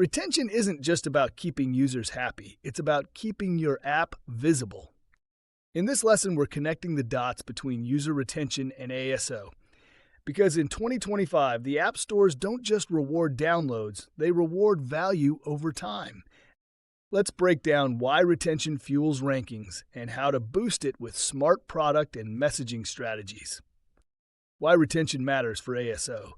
Retention isn't just about keeping users happy, it's about keeping your app visible. In this lesson, we're connecting the dots between user retention and ASO. Because in 2025, the app stores don't just reward downloads, they reward value over time. Let's break down why retention fuels rankings and how to boost it with smart product and messaging strategies. Why retention matters for ASO.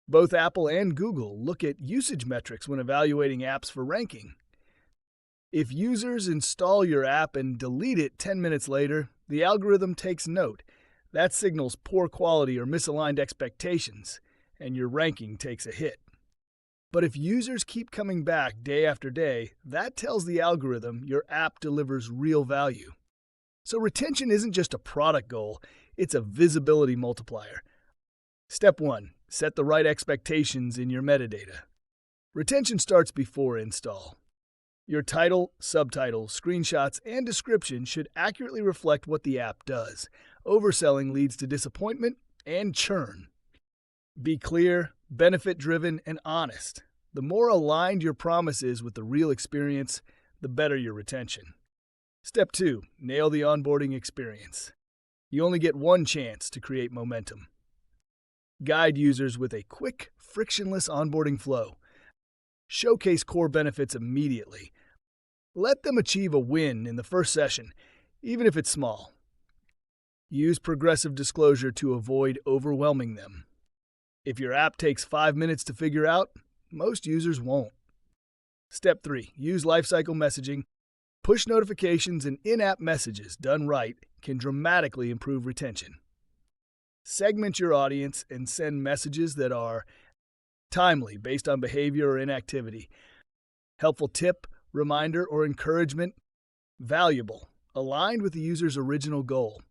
Both Apple and Google look at usage metrics when evaluating apps for ranking. If users install your app and delete it 10 minutes later, the algorithm takes note. That signals poor quality or misaligned expectations, and your ranking takes a hit. But if users keep coming back day after day, that tells the algorithm your app delivers real value. So retention isn't just a product goal, it's a visibility multiplier. Step 1. Set the right expectations in your metadata. Retention starts before install. Your title, subtitle, screenshots, and description should accurately reflect what the app does. Overselling leads to disappointment and churn. Be clear, benefit-driven, and honest. The more aligned your promise is with the real experience, the better your retention. Step 2. Nail the onboarding experience. You only get one chance to create momentum. Guide users with a quick, frictionless onboarding flow. Showcase core benefits immediately. Let them achieve a win in the first session, even if it's small. Use progressive disclosure to avoid overwhelming them. If your app takes 5 minutes to figure out, most users won't. Step 3. Use lifecycle messaging. Push notifications and in-app messages done right can dramatically improve retention. Segment your audience and send messages that are timely based on behavior or inactivity. Helpful tip, reminder, or encouragement. Valuable, aligned with the user's original goal.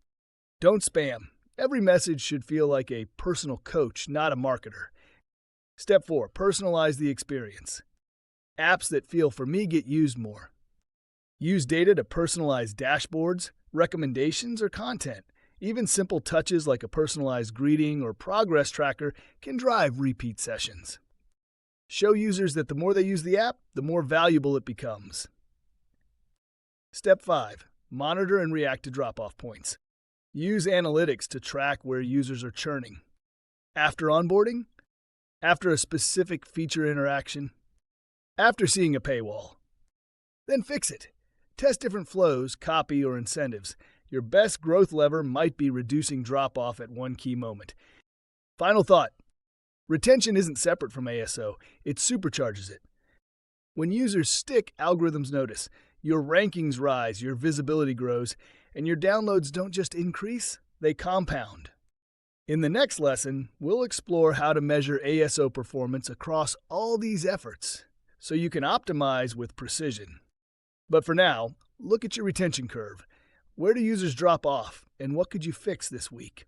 Don't spam. Every message should feel like a personal coach, not a marketer. Step 4. Personalize the experience. Apps that feel for me get used more. Use data to personalize dashboards, recommendations, or content. Even simple touches like a personalized greeting or progress tracker can drive repeat sessions. Show users that the more they use the app, the more valuable it becomes. Step 5. Monitor and react to drop-off points. Use analytics to track where users are churning. After onboarding? After a specific feature interaction? After seeing a paywall? Then fix it. Test different flows, copy, or incentives. Your best growth lever might be reducing drop-off at one key moment. Final thought. Retention isn't separate from ASO. It supercharges it. When users stick, algorithms notice. Your rankings rise, your visibility grows, and your downloads don't just increase, they compound. In the next lesson, we'll explore how to measure ASO performance across all these efforts so you can optimize with precision. But for now, look at your retention curve. Where do users drop off, and what could you fix this week?